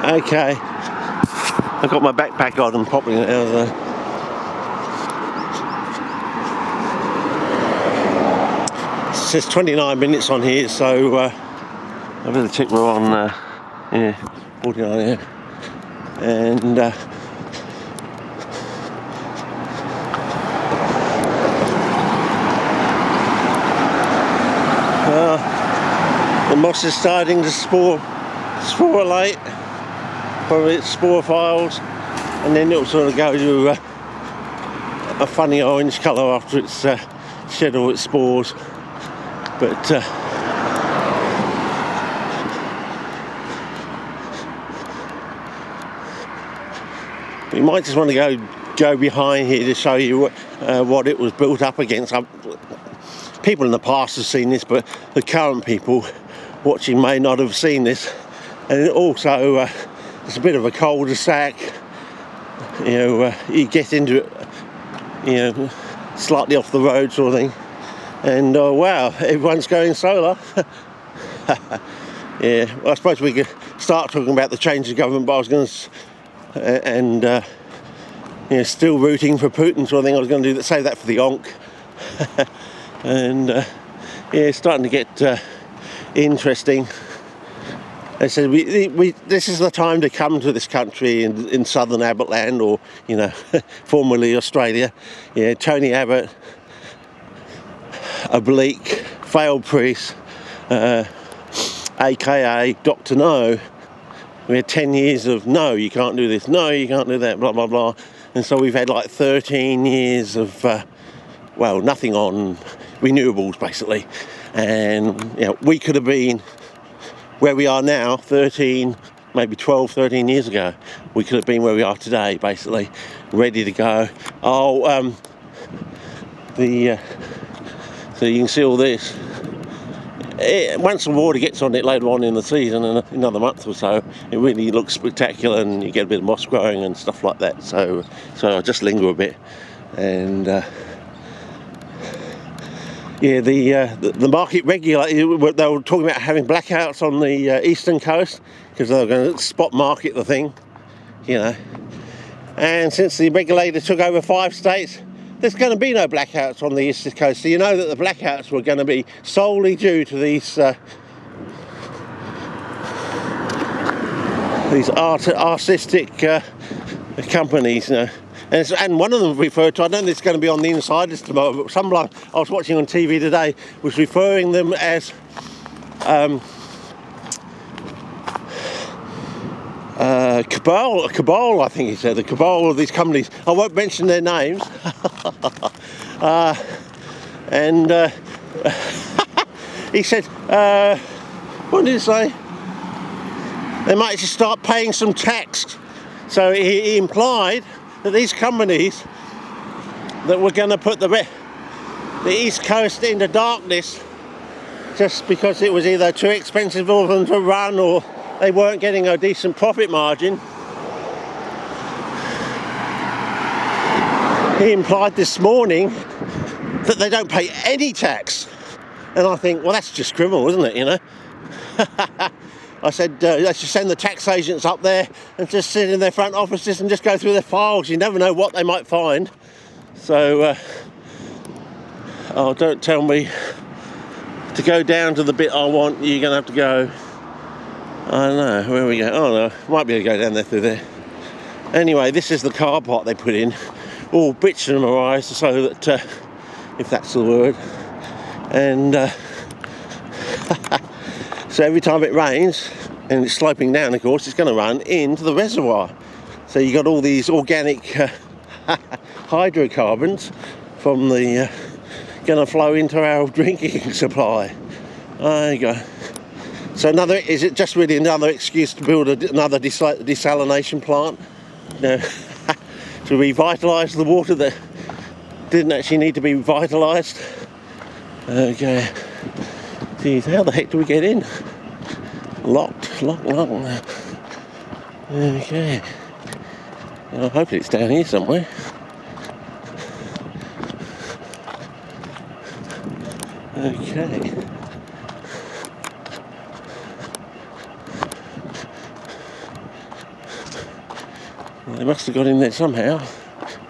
Okay, I've got my backpack on and popping it out of there. It says 29 minutes on here, so I better check we're on 49 here. And the moss is starting to sporulate, probably it's sporophiles, and then it'll sort of go to a funny orange colour after it's shed all its spores. But you might just want to go behind here to show you what it was built up against. People in the past have seen this, but the current people watching may not have seen this. And also, it's a bit of a cul-de-sac. You know, you get into it, you know, slightly off the road sort of thing. And wow, everyone's going solar. Yeah, I suppose we could start talking about the change of government, but I was going to, and you know, still rooting for Putin sort of thing. I was going to say that for the onk. And yeah, it's starting to get interesting. They said this is the time to come to this country in southern Abbott land, or you know, formerly Australia. Yeah, Tony Abbott, oblique failed priest, aka Dr. No. We had 10 years of no, you can't do this, no, you can't do that, blah blah blah. And so we've had like 13 years of well, nothing on renewables basically. And you know, we could have been where we are now 13, maybe 12, 13 years ago. We could have been where we are today, basically, ready to go. Oh, so you can see all this. Once the water gets on it later on in the season, in another month or so, it really looks spectacular, and you get a bit of moss growing and stuff like that. So I'll just linger a bit. And yeah, the market regulator, they were talking about having blackouts on the eastern coast because they were going to spot market the thing, you know. And since the regulator took over 5 states, there's going to be no blackouts on the eastern coast. So you know that the blackouts were going to be solely due to these artistic companies, you know. And one of them referred to, I don't know if it's going to be on the Insiders tomorrow, but someone I was watching on TV today was referring them as cabal, I think he said, the cabal of these companies. I won't mention their names. And he said, what did he say? They might just start paying some tax. So he implied that these companies that were going to put the East Coast into darkness just because it was either too expensive for them to run or they weren't getting a decent profit margin. He implied this morning that they don't pay any tax. And I think, well, that's just criminal, isn't it, you know? I said, let's just send the tax agents up there and just sit in their front offices and just go through their files. You never know what they might find. So, oh, don't tell me to go down to the bit I want. You're going to have to go, I don't know, where we go? Oh, no, might be able to go down there through there. Anyway, this is the car park they put in, all bitumerised, so that, if that's the word. And so every time it rains, and it's sloping down, of course, it's going to run into the reservoir. So you got all these organic hydrocarbons from the going to flow into our drinking supply. There you go. So is it just really another excuse to build another desalination plant? You know, to revitalise the water that didn't actually need to be revitalised? Okay. Geez, how the heck do we get in? Locked. Okay. Well, hopefully it's down here somewhere. Okay. They must have got in there somehow.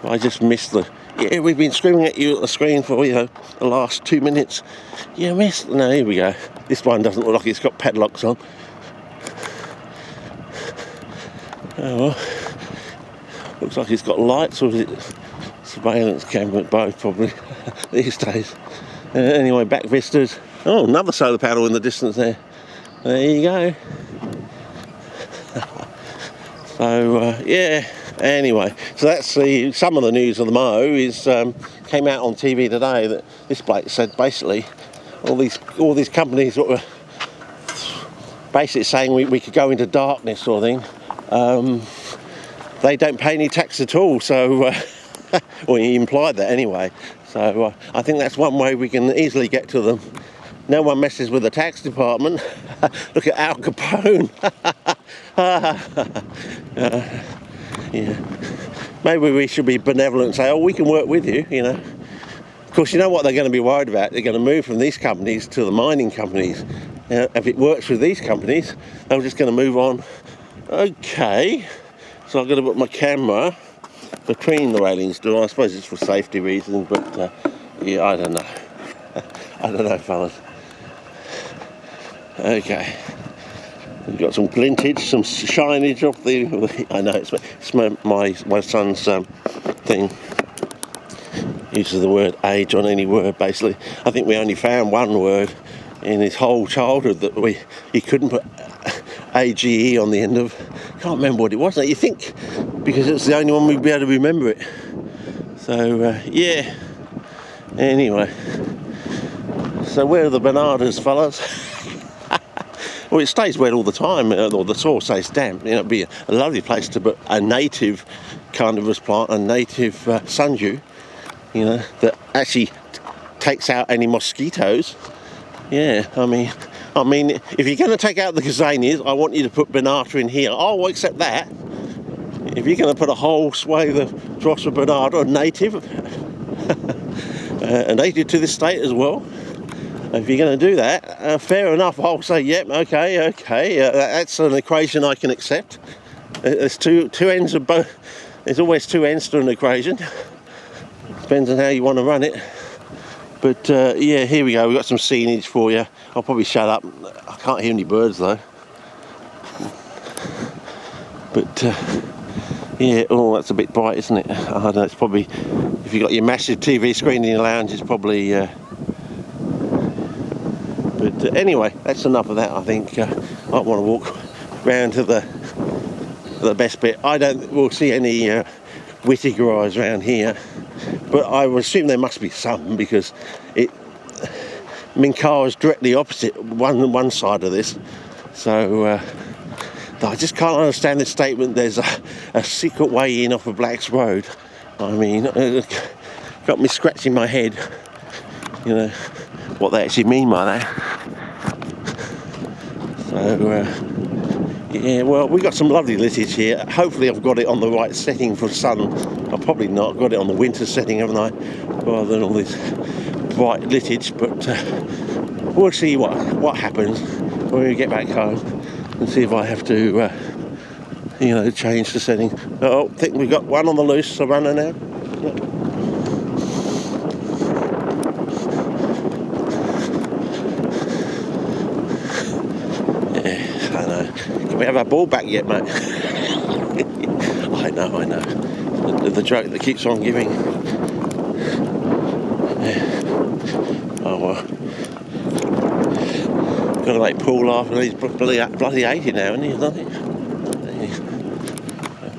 I just missed the... Yeah, we've been screaming at you at the screen for, the last 2 minutes. You missed... No, here we go. This one doesn't look like it's got padlocks on. Oh well. Looks like it's got lights, or is it surveillance camera? Both, probably, these days. Anyway, back vistas. Oh, another solar panel in the distance there. There you go. So, yeah. Anyway, so that's some of the news of the Mo is came out on TV today that this bloke said basically all these companies sort of basically saying we could go into darkness sort of thing. They don't pay any tax at all, so well, he implied that anyway. So I think that's one way we can easily get to them. No one messes with the tax department. Look at Al Capone. Yeah, maybe we should be benevolent and say, oh, we can work with you, Of course, you know what they're going to be worried about? They're going to move from these companies to the mining companies. If it works with these companies, they're just going to move on. Okay, so I've got to put my camera between the railings. I suppose it's for safety reasons, but yeah, I don't know. I don't know, fellas. Okay. We've got some glintage, some shinage off the... I know, it's my son's thing. Uses the word age on any word, basically. I think we only found one word in his whole childhood that he couldn't put AGE on the end of. Can't remember what it was. You think, because it's the only one we'd be able to remember it. So, yeah. Anyway. So where are the bananas, fellas? Well, it stays wet all the time, or the soil stays damp. It'd be a lovely place to put a native carnivorous plant, a native sundew, that actually takes out any mosquitoes. Yeah, I mean, if you're going to take out the gazanias, I want you to put Bonata in here. Oh, well, except that, if you're going to put a whole swathe of Drosera Bonata, a native to this state as well. If you're going to do that, fair enough, I'll say, yep, okay, that's an equation I can accept. There's two ends of both. There's always two ends to an equation. Depends on how you want to run it. But, yeah, here we go. We've got some scenage for you. I'll probably shut up. I can't hear any birds, though. But, yeah, oh, that's a bit bright, isn't it? I don't know, it's probably, if you've got your massive TV screen in your lounge, it's probably... But anyway, that's enough of that. I think I want to walk round to the best bit. We'll see any Whittakereyes around here, but I would assume there must be some, because Mincara is directly opposite one side of this. So I just can't understand this statement. There's a secret way in off of Black's Road. I mean, it got me scratching my head. What they actually mean by that. So, yeah, well, we've got some lovely litage here. Hopefully I've got it on the right setting for sun. I've probably not got it on the winter setting, haven't I? Rather than all this bright litage, but we'll see what happens when we get back home and see if I have to, change the setting. Oh, I think we've got one on the loose, Savannah now. Yep. We have our ball back yet, mate. I know. The joke that keeps on giving. Yeah. Oh well. Got to make Paul laugh, and he's bloody 80 now, isn't he?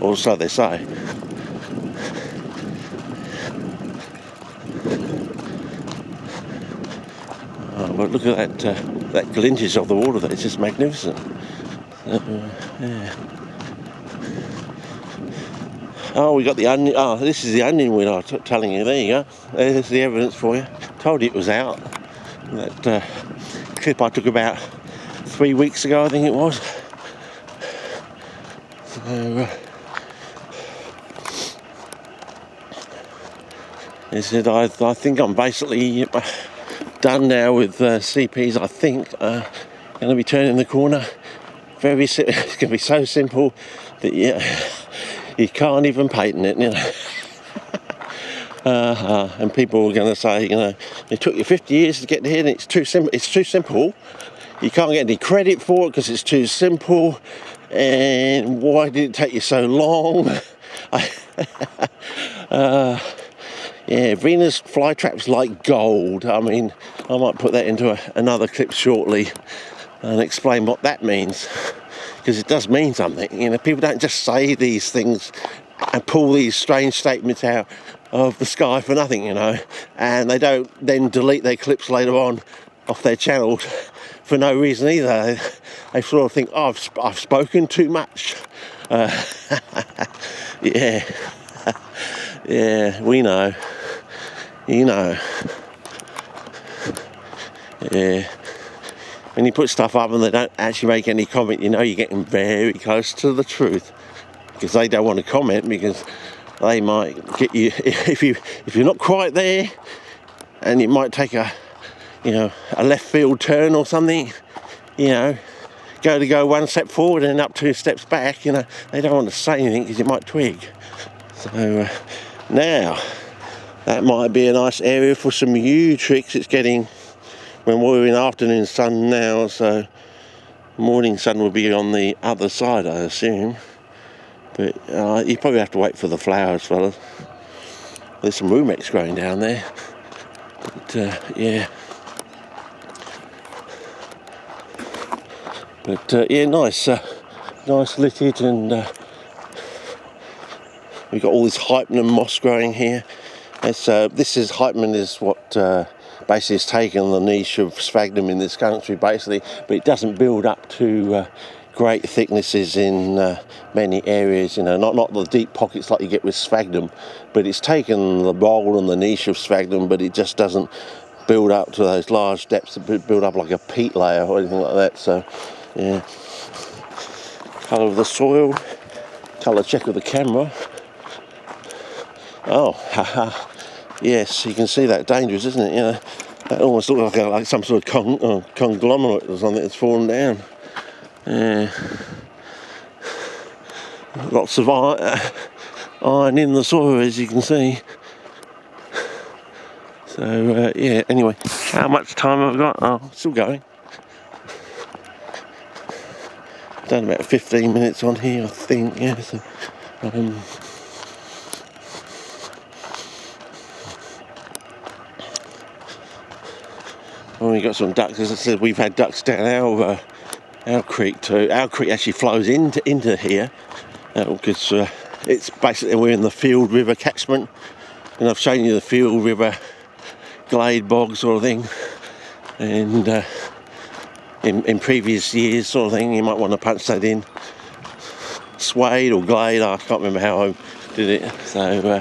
Or so they say. Oh, but look at that glintage of the water. That it's just magnificent. Yeah. Oh, we got the onion. Oh, this is the onion weed I was telling you. There you go. There's the evidence for you. Told you it was out. That clip I took about 3 weeks ago, I think it was. So, he said, I think I'm basically done now with CPs. I think going to be turning the corner. It's going to be so simple that you You can't even patent it, you know. And people are going to say, you know, it took you 50 years to get here, and it's too simple. It's too simple. You can't get any credit for it because it's too simple. And why did it take you so long? Yeah, Venus flytraps like gold. I mean, I might put that into another clip shortly and explain what that means, because it does mean something. You know, people don't just say these things and pull these strange statements out of the sky for nothing, you know, and they don't then delete their clips later on off their channel for no reason either. They sort of think, oh, I've spoken too much. Yeah. Yeah, we know. You know. Yeah. When you put stuff up and they don't actually make any comment, you know you're getting very close to the truth. Because they don't want to comment, because they might get you, if you're not quite there, and you might take a left field turn or something, you know, go one step forward and up 2 steps back, you know, they don't want to say anything because you might twig. So now, that might be a nice area for some U tricks. It's getting, when we're in afternoon sun now, so morning sun will be on the other side, I assume. But you probably have to wait for the flowers, fellas. There's some rumex growing down there. But yeah. But yeah, nice littage, and we've got all this hypnum moss growing here. Hypnum is what basically has taken the niche of sphagnum in this country, basically, but it doesn't build up to great thicknesses in many areas, you know, not the deep pockets like you get with sphagnum, but it's taken the role and the niche of sphagnum, but it just doesn't build up to those large depths that build up like a peat layer or anything like that. So yeah, colour of the soil, colour check of the camera. Oh, haha. Yes, you can see that, dangerous, isn't it? You know, that almost looks like some sort of conglomerate or something that's fallen down. Yeah. Lots of iron in the soil, as you can see. So yeah, anyway, how much time have I got? Oh, still going. Done about 15 minutes on here, I think. Yeah. So, we got some ducks. As I said, we've had ducks down our creek too. Our creek actually flows into here because it's basically, we're in the Field River catchment, and I've shown you the Field River glade bog sort of thing, and in previous years sort of thing, you might want to punch that in. Swade or glade, I can't remember how I did it. So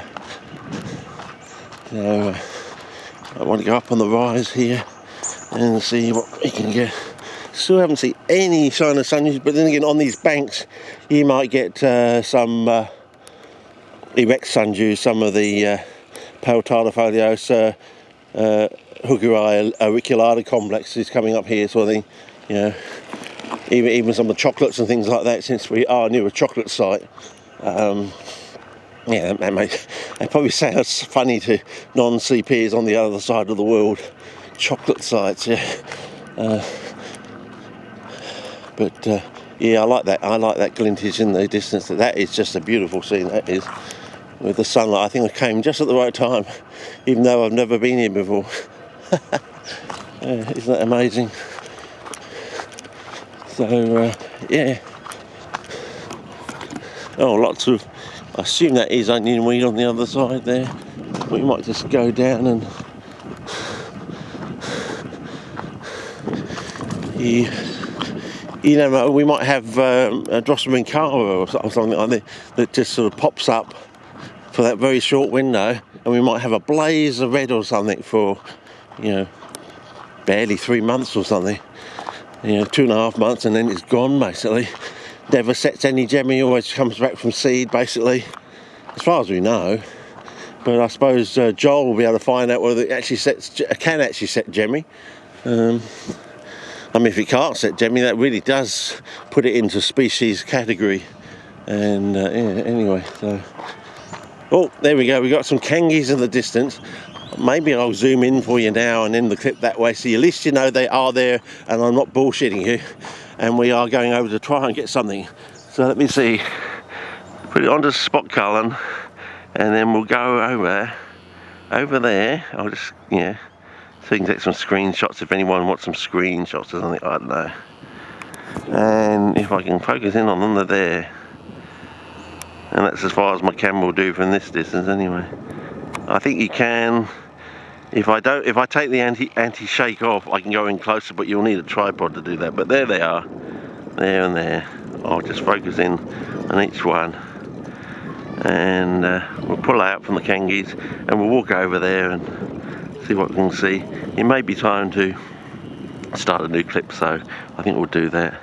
I want to go up on the rise here and see what we can get. Still haven't seen any sign of sundew, but then again, on these banks you might get some erect sundew, some of the pale tardifoliose Hookeri auriculata complex is coming up here, sort of thing. You know, even some of the chocolates and things like that, since we are near a chocolate site. Yeah, that probably sounds funny to non-CPs on the other side of the world. Chocolate sites, yeah. But yeah, I like that. I like that glintage in the distance. That is just a beautiful scene. That is, with the sunlight. I think I came just at the right time, even though I've never been here before. Isn't that amazing? So yeah. Oh, lots of. I assume that is onion weed on the other side there. We might just go down and. You know, we might have a Drosselman Cara or something like that that just sort of pops up for that very short window, and we might have a blaze of red or something for, you know, barely 3 months or something. You know, 2.5 months, and then it's gone basically. Never sets any gemmy, always comes back from seed basically, as far as we know. But I suppose Joel will be able to find out whether it actually can actually set gemmy. I mean, if it can't set gemmy, that really does put it into species category. And yeah, anyway, so oh, there we go. We got some kangies in the distance. Maybe I'll zoom in for you now and end the clip that way, so at least you know they are there and I'm not bullshitting you. And we are going over to try and get something. So let me see. Put it onto spot cullen, and then we'll go over there. I'll just, yeah, so you can take some screenshots if anyone wants some screenshots or something, I don't know. And if I can focus in on them, they're there. And that's as far as my camera will do from this distance anyway. I think you can, if I take the anti-shake off, I can go in closer, but you'll need a tripod to do that. But there they are, there and there. I'll just focus in on each one. And we'll pull out from the kangies and we'll walk over there and see what we can see. It may be time to start a new clip, so I think we'll do that.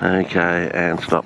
Okay, and stop.